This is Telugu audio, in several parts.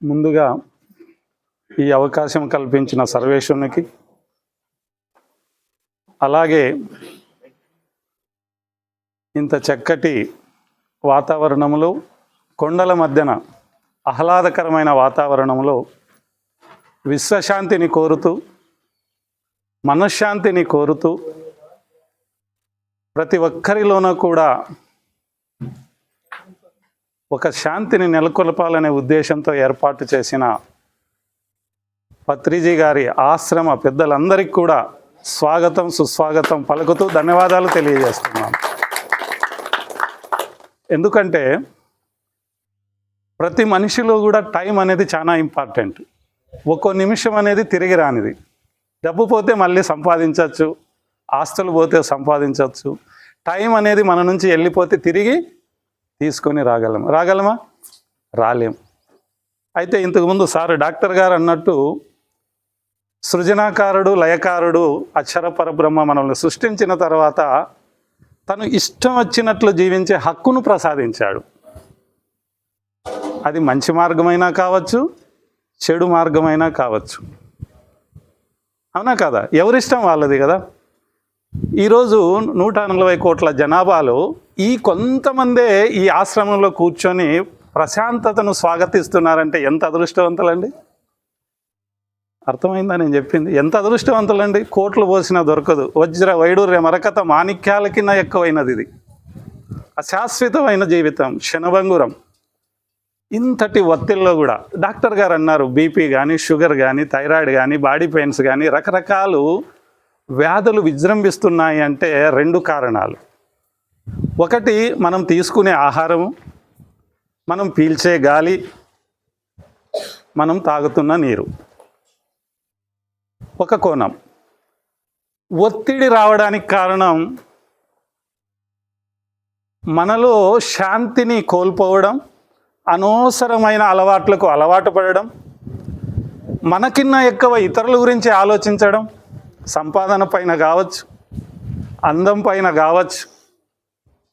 ముందుగా ఈ అవకాశం కల్పించిన సర్వేశ్వరునికి, అలాగే ఇంత చక్కటి వాతావరణంలో, కొండల మధ్యన ఆహ్లాదకరమైన వాతావరణంలో విశ్వశాంతిని కోరుతూ, మనశ్శాంతిని కోరుతూ, ప్రతి ఒక్కరిలోనూ కూడా ఒక శాంతిని నెలకొల్పాలనే ఉద్దేశంతో ఏర్పాటు చేసిన పత్రిజీ గారి ఆశ్రమ పెద్దలందరికీ కూడా స్వాగతం సుస్వాగతం పలుకుతూ ధన్యవాదాలు తెలియజేస్తున్నాను. ఎందుకంటే ప్రతి మనిషిలో కూడా టైం అనేది చాలా ఇంపార్టెంట్. ఒక్కో నిమిషం అనేది తిరిగి రానిది. డబ్బు పోతే మళ్ళీ సంపాదించవచ్చు, ఆస్తులు పోతే సంపాదించవచ్చు. టైం అనేది మన నుంచి వెళ్ళిపోతే తిరిగి తీసుకొని రాగలమా? రాలేం. అయితే ఇంతకుముందు సార్ డాక్టర్ గారు అన్నట్టు సృజనాకారుడు, లయకారుడు, అక్షర పరబ్రహ్మ మనల్ని సృష్టించిన తర్వాత తను ఇష్టం వచ్చినట్లు జీవించే హక్కును ప్రసాదించాడు. అది మంచి మార్గమైనా కావచ్చు, చెడు మార్గమైనా కావచ్చు. అవునా కదా? ఎవరిష్టం వాళ్ళది కదా. ఈరోజు 140 కోట్ల జనాభాలో ఈ కొంతమందే ఈ ఆశ్రమంలో కూర్చొని ప్రశాంతతను స్వాగతిస్తున్నారంటే ఎంత అదృష్టవంతులండి. అర్థమైందా నేను చెప్పింది? ఎంత అదృష్టవంతులండి. కోట్లు పోసినా దొరకదు. వజ్ర వైడూర్య మరకత మాణిక్యాల కింద ఎక్కువైనది ఇది. అశాశ్వతమైన జీవితం, క్షణభంగురం. ఇంతటి ఒత్తిడిలో కూడా డాక్టర్ గారు అన్నారు, బీపీ కానీ, షుగర్ కానీ, థైరాయిడ్ కానీ, బాడీ పెయిన్స్ కానీ, రకరకాలు వ్యాధులు విజృంభిస్తున్నాయి అంటే 2 కారణాలు. ఒకటి మనం తీసుకునే ఆహారము, మనం పీల్చే గాలి, మనం తాగుతున్న నీరు. ఒక కోణం. ఒత్తిడి రావడానికి కారణం మనలో శాంతిని కోల్పోవడం, అనవసరమైన అలవాట్లకు అలవాటు పడడం, మనకిన్న ఎక్కువ ఇతరుల గురించి ఆలోచించడం, సంపాదన పైన కావచ్చు, అందం పైన కావచ్చు,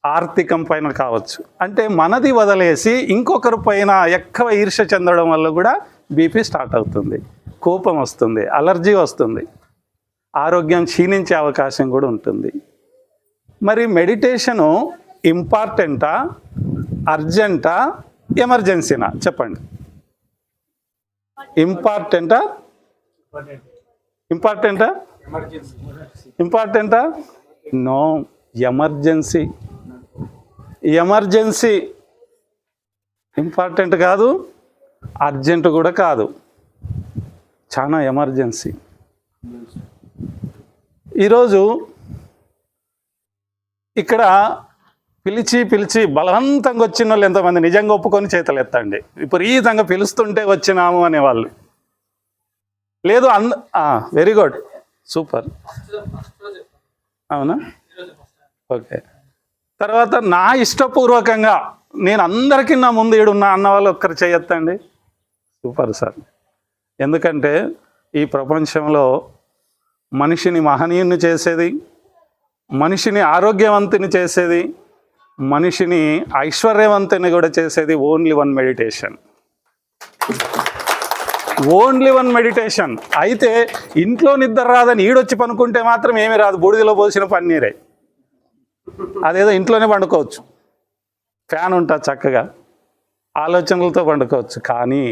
ఆర్థికం పైన కావచ్చు. అంటే మనది వదిలేసి ఇంకొకరి పైన ఎక్కువ ఈర్ష్య చెందడం వల్ల కూడా బీపీ స్టార్ట్ అవుతుంది, కోపం వస్తుంది, అలర్జీ వస్తుంది, ఆరోగ్యం క్షీణించే అవకాశం కూడా ఉంటుంది. మరి మెడిటేషను ఇంపార్టెంటా, అర్జెంటా, ఎమర్జెన్సీనా? చెప్పండి. ఇంపార్టెంటా? No, emergency. ఇంపార్టెంట్ కాదు, అర్జెంట్ కూడా కాదు, చాలా ఎమర్జెన్సీ. ఈరోజు ఇక్కడ పిలిచి బలవంతంగా వచ్చిన వాళ్ళు ఎంతమంది నిజంగా ఒప్పుకొని చేతలు ఎత్తండి. విపరీతంగా పిలుస్తుంటే వచ్చినాము అనేవాళ్ళు. లేదు వెరీ గుడ్, సూపర్. అవునా? ఓకే. తర్వాత నా ఇష్టపూర్వకంగా నేను అందరికీ నా ముందు ఈడున్నా అన్న వాళ్ళు ఒక్కరు చేయొత్తండి. Super sir. ఎందుకంటే ఈ ప్రపంచంలో మనిషిని మహనీయుని చేసేది, మనిషిని ఆరోగ్యవంతుని చేసేది, మనిషిని ఐశ్వర్యవంతుని కూడా చేసేది ఓన్లీ వన్ మెడిటేషన్. అయితే ఇంట్లో నిద్ర రాదని ఈడొచ్చి పనుకుంటే మాత్రం ఏమీ రాదు, బూడిదలో పోసిన పన్నీరే. అదేదో ఇంట్లోనే పండుకోవచ్చు, ఫ్యాన్ ఉంటుంది చక్కగా, ఆలోచనలతో పండుకోవచ్చు. కానీ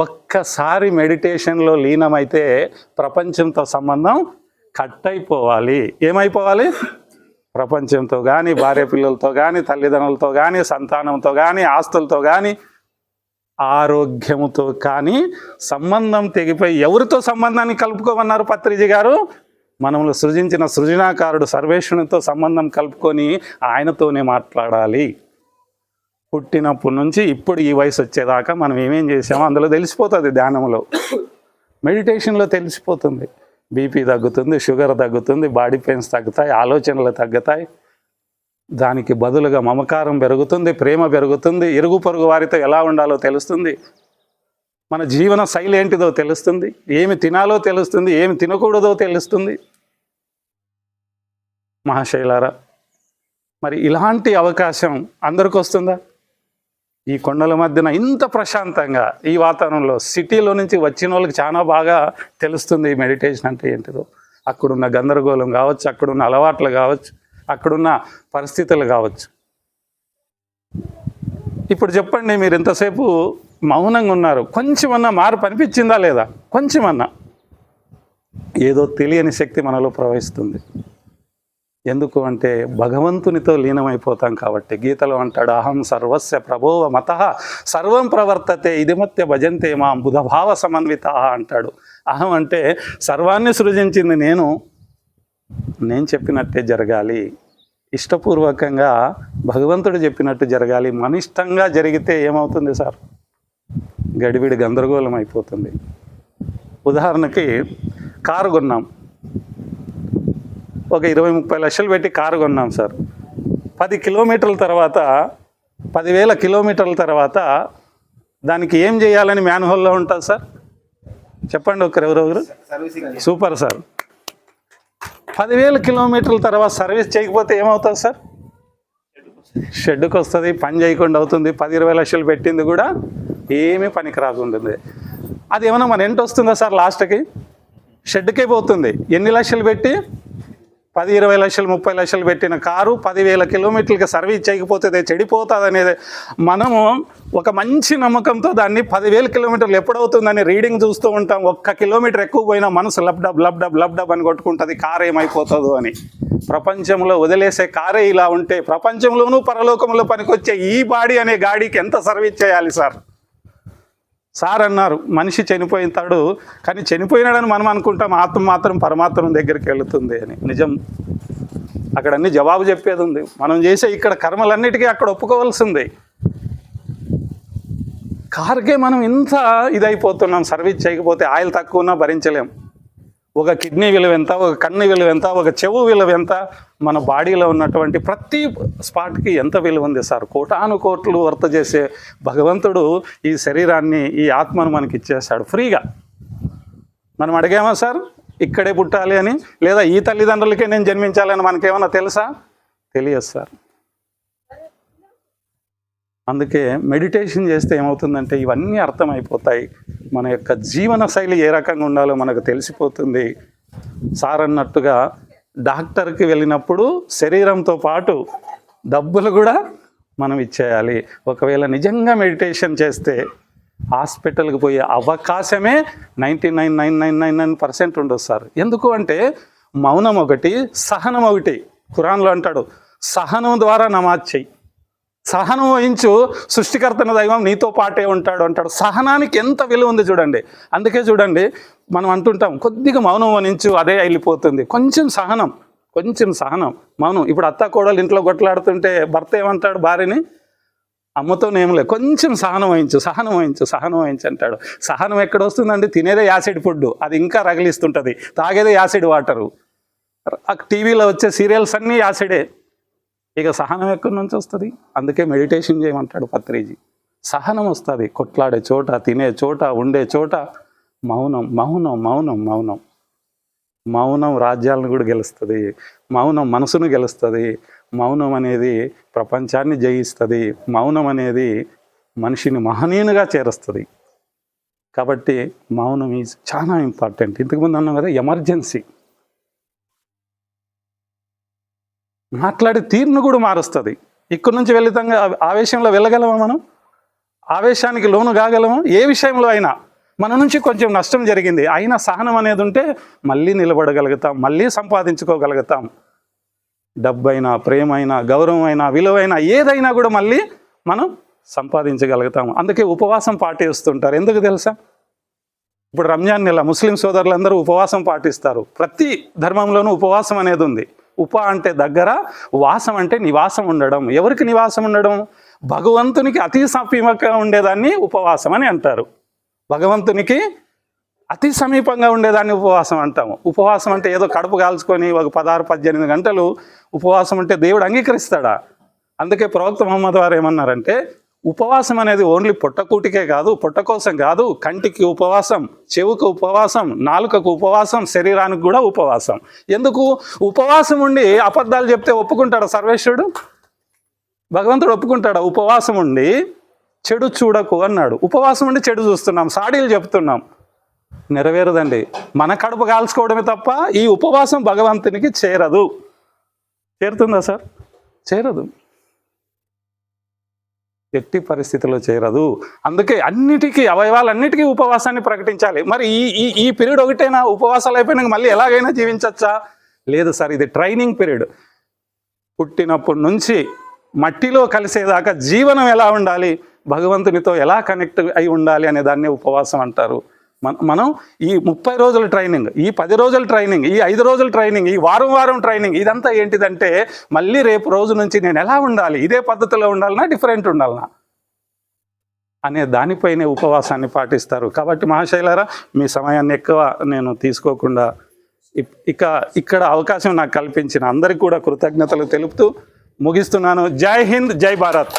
ఒక్కసారి మెడిటేషన్లో లీనమైతే ప్రపంచంతో సంబంధం కట్ అయిపోవాలి. ఏమైపోవాలి? ప్రపంచంతో కానీ, భార్య పిల్లలతో కానీ, తల్లిదండ్రులతో కానీ, సంతానంతో కానీ, ఆస్తులతో కానీ, ఆరోగ్యముతో కానీ సంబంధం తెగిపోయి ఎవరితో సంబంధాన్ని కలుపుకోమన్నారు పత్రిజీ గారు? మనల్ని సృజించిన సృజనాకారుడు సర్వేశ్వరునితో సంబంధం కలుపుకొని ఆయనతోనే మాట్లాడాలి. పుట్టినప్పటి నుంచి ఇప్పుడు ఈ వయసు వచ్చేదాకా మనం ఏమేం చేసామో అందులో తెలిసిపోతుంది. ధ్యానంలో, మెడిటేషన్లో తెలిసిపోతుంది. బీపీ తగ్గుతుంది, షుగర్ తగ్గుతుంది, బాడీ పెయిన్స్ తగ్గుతాయి, ఆలోచనలు తగ్గుతాయి. దానికి బదులుగా మమకారం పెరుగుతుంది, ప్రేమ పెరుగుతుంది, ఇరుగు పొరుగు వారితో ఎలా ఉండాలో తెలుస్తుంది, మన జీవన శైలి ఏంటిదో తెలుస్తుంది, ఏమి తినాలో తెలుస్తుంది, ఏమి తినకూడదో తెలుస్తుంది. మహాశైలారా, మరి ఇలాంటి అవకాశం అందరికి వస్తుందా? ఈ కొండల మధ్యన ఇంత ప్రశాంతంగా ఈ వాతావరణంలో సిటీలో నుంచి వచ్చిన వాళ్ళకి చాలా బాగా తెలుస్తుంది ఈ మెడిటేషన్ అంటే ఏంటిదో. అక్కడున్న గందరగోళం కావచ్చు, అక్కడున్న అలవాట్లు కావచ్చు, అక్కడున్న పరిస్థితులు కావచ్చు. ఇప్పుడు చెప్పండి, మీరు ఇంతసేపు మౌనంగా ఉన్నారు, కొంచెమన్నా మార్పు అనిపించిందా లేదా? కొంచెమన్నా ఏదో తెలియని శక్తి మనలో ప్రవహిస్తుంది. ఎందుకు అంటే భగవంతునితో లీనమైపోతాం కాబట్టి. గీతలో అంటాడు, అహం సర్వస్య ప్రభోవ మతః సర్వం ప్రవర్తతే ఇదిమత్య భజంతే మాం బుధభావ సమన్విత అంటాడు. అహం అంటే సర్వాన్ని సృజించింది నేను చెప్పినట్టే జరగాలి, ఇష్టపూర్వకంగా భగవంతుడు చెప్పినట్టు జరగాలి. మన ఇష్టంగా జరిగితే ఏమవుతుంది సార్? గడిబిడి గందరగోళం అయిపోతుంది. ఉదాహరణకి కారు కొన్నాం, ఒక 20-30 లక్షలు పెట్టి కారు కొన్నాం సార్. 10 కిలోమీటర్ల తర్వాత, 10,000 కిలోమీటర్ల తర్వాత దానికి ఏం చేయాలని మ్యాన్హోల్లో ఉంటుంది సార్? చెప్పండి ఒకరెవరెవరు. Super sir. 10,000 కిలోమీటర్ల తర్వాత సర్వీస్ చేయకపోతే ఏమవుతుంది సార్? షెడ్డుకి వస్తుంది, పని చేయకుండా అవుతుంది. 10-20 లక్షలు పెట్టింది కూడా ఏమీ పనికి రాకుంటుంది. అది ఏమన్నా మన ఎంట వస్తుందా సార్? లాస్ట్కి షెడ్కే పోతుంది. ఎన్ని లక్షలు పెట్టి? 10-20 లక్షలు 30 లక్షలు పెట్టిన కారు 10,000 కిలోమీటర్లకి సర్వీస్ చేయకపోతే చెడిపోతుంది అనేది మనము ఒక మంచి నమ్మకంతో దాన్ని 10,000 కిలోమీటర్లు ఎప్పుడవుతుందని రీడింగ్ చూస్తూ ఉంటాం. 1 కిలోమీటర్ ఎక్కువ పోయినా మనసు లబ్డబ్ లబ్డబ్ లబ్డబ్ అని కొట్టుకుంటుంది, కారు ఏమైపోతుందో అని. ప్రపంచంలో వదిలేసే కారే ఇలా ఉంటే ప్రపంచంలోనూ పరలోకంలో పనికొచ్చే ఈ బాడీ అనే గాడికి ఎంత సర్వీస్ చేయాలి సార్? సార్ అన్నారు, మనిషి చనిపోతాడు, కానీ చనిపోయినాడని మనం అనుకుంటాం, ఆత్మ మాత్రం పరమాత్మ దగ్గరికి వెళుతుంది అని. నిజం, అక్కడ అన్ని జవాబు చెప్పేది ఉంది. మనం చేసే ఇక్కడ కర్మలన్నిటికీ అక్కడ ఒప్పుకోవాల్సింది. కారుకే మనం ఇంత ఇదైపోతున్నాం, సర్వీస్ చేయకపోతే ఆయిల్ తక్కువ ఉన్నా భరించలేం. ఒక కిడ్నీ విలువ ఎంత, ఒక కన్ను విలువ ఎంత, ఒక చెవు విలువ ఎంత, మన బాడీలో ఉన్నటువంటి ప్రతి స్పాట్కి ఎంత విలువ ఉంది సార్? కోటాను కోట్లు వర్త చేసే భగవంతుడు ఈ శరీరాన్ని, ఈ ఆత్మను మనకి ఇచ్చేస్తాడు ఫ్రీగా. మనం అడిగామా సార్ ఇక్కడే పుట్టాలి అని, లేదా ఈ తల్లిదండ్రులకే నేను జన్మించాలని మనకేమన్నా తెలుసా? తెలియదు సార్. అందుకే మెడిటేషన్ చేస్తే ఏమవుతుందంటే ఇవన్నీ అర్థమైపోతాయి. మన యొక్క జీవన శైలి ఏ రకంగా ఉండాలో మనకు తెలిసిపోతుంది. సార్ అన్నట్టుగా డాక్టర్కి వెళ్ళినప్పుడు శరీరంతో పాటు డబ్బులు కూడా మనం ఇచ్చేయాలి. ఒకవేళ నిజంగా మెడిటేషన్ చేస్తే హాస్పిటల్కి పోయే అవకాశమే 99.999% ఉండదు సార్. ఎందుకు అంటే మౌనం ఒకటి, సహనం ఒకటి. ఖురాన్లో అంటాడు, సహనం ద్వారా నమాజ్ చెయ్యి, సహనం వహించు, సృష్టికర్తన దైవం నీతో పాటే ఉంటాడు అంటాడు. సహనానికి ఎంత విలువ ఉంది చూడండి. అందుకే చూడండి, మనం అంటుంటాం కొద్దిగా మౌనం వహించు, అదే వెళ్ళిపోతుంది. కొంచెం సహనం, మౌనం. ఇప్పుడు అత్త కోడలు ఇంట్లో కొట్లాడుతుంటే భర్త ఏమంటాడు భార్యని? అమ్మతోనేంలే, కొంచెం సహనం వహించు అంటాడు. సహనం ఎక్కడ వస్తుందండి? తినేదే యాసిడ్ ఫుడ్, అది ఇంకా రగిలిస్తుంటుంది. తాగేదే యాసిడ్ వాటరు. టీవీలో వచ్చే సీరియల్స్ అన్నీ యాసిడే. ఇక సహనం ఎక్కడి నుంచి వస్తుంది? అందుకే మెడిటేషన్ చేయమంటాడు పత్రిజీ. సహనం వస్తుంది. కొట్లాడే చోట, తినే చోట, ఉండే చోట మౌనం. మౌనం రాజ్యాలను కూడా గెలుస్తుంది. మౌనం మనసును గెలుస్తుంది. మౌనం అనేది ప్రపంచాన్ని జయిస్తుంది. మౌనం అనేది మనిషిని మహనీయునిగా చేరుస్తుంది. కాబట్టి మౌనం ఈజ్ చాలా ఇంపార్టెంట్. ఇంతకుముందు అన్నాం కదా, ఎమర్జెన్సీ. మాట్లాడే తీరును కూడా మారుస్తుంది. ఇక్కడి నుంచి వెళితంగా ఆవేశంలో వెళ్ళగలమా? మనం ఆవేశానికి లోను కాగలమా? ఏ విషయంలో అయినా మన నుంచి కొంచెం నష్టం జరిగింది, అయినా సహనం అనేది ఉంటే మళ్ళీ నిలబడగలుగుతాం, మళ్ళీ సంపాదించుకోగలుగుతాం. డబ్బైనా, ప్రేమైనా, గౌరవమైనా, విలువైనా ఏదైనా కూడా మళ్ళీ మనం సంపాదించగలుగుతాం. అందుకే ఉపవాసం పాటిస్తుంటారు. ఎందుకు తెలుసా? ఇప్పుడు రంజాన్ నెల ముస్లిం సోదరులందరూ ఉపవాసం పాటిస్తారు. ప్రతి ధర్మంలోనూ ఉపవాసం అనేది ఉంది. ఉప అంటే దగ్గర, వాసం అంటే నివాసం ఉండడం. ఎవరికి నివాసం ఉండడం? భగవంతునికి అతి సమీపంగా ఉండేదాన్ని ఉపవాసం అని అంటారు. భగవంతునికి అతి సమీపంగా ఉండేదాన్ని ఉపవాసం అంటాము. ఉపవాసం అంటే ఏదో కడుపు కాల్చుకొని ఒక 16-18 గంటలు ఉపవాసం అంటే దేవుడు అంగీకరిస్తాడా? అందుకే ప్రవక్త ముహమ్మద్ వారు ఏమన్నారంటే, ఉపవాసం అనేది ఓన్లీ పొట్టకూటికే కాదు, పొట్ట కోసం కాదు, కంటికి ఉపవాసం, చెవుకు ఉపవాసం, నాలుకకు ఉపవాసం, శరీరానికి కూడా ఉపవాసం. ఎందుకు? ఉపవాసం ఉండి అబద్ధాలు చెప్తే ఒప్పుకుంటాడా సర్వేశ్వరుడు? భగవంతుడు ఒప్పుకుంటాడా? ఉపవాసం ఉండి చెడు చూడకు అన్నాడు. ఉపవాసం ఉండి చెడు చూస్తున్నాం, సాడీలు చెప్తున్నాం, నెరవేరదండి. మన కడుపు కాల్చుకోవడమే తప్ప ఈ ఉపవాసం భగవంతునికి చేరదు. చేరుతుందా సార్? చేరదు, ఎట్టి పరిస్థితిలో చేరదు. అందుకే అన్నిటికీ, అవయవాలన్నిటికీ ఉపవాసాన్ని ప్రకటించాలి. మరి ఈ పీరియడ్ ఒకటేనా? ఉపవాసాలు అయిపోయినాక మళ్ళీ ఎలాగైనా జీవించచ్చా? లేదు సార్, ఇది ట్రైనింగ్ పీరియడ్. పుట్టినప్పటి నుంచి మట్టిలో కలిసేదాకా జీవనం ఎలా ఉండాలి, భగవంతునితో ఎలా కనెక్ట్ అయి ఉండాలి అనే దాన్ని ఉపవాసం అంటారు. మనం ఈ 30 రోజుల ట్రైనింగ్, ఈ 10 రోజుల ట్రైనింగ్, ఈ 5 రోజుల ట్రైనింగ్, ఈ వారం ట్రైనింగ్, ఇదంతా ఏంటిదంటే మళ్ళీ రేపు రోజు నుంచి నేను ఎలా ఉండాలి, ఇదే పద్ధతిలో ఉండాలన్నా డిఫరెంట్ ఉండాలన్నా అనే దానిపైనే ఉపవాసాన్ని పాటిస్తారు. కాబట్టి మహాశైలారా, మీ సమయాన్ని ఎక్కువ నేను తీసుకోకుండా ఇక్కడ అవకాశం నాకు కల్పించిన అందరికీ కూడా కృతజ్ఞతలు తెలుపుతూ ముగిస్తున్నాను. జై హింద్, జై భారత్.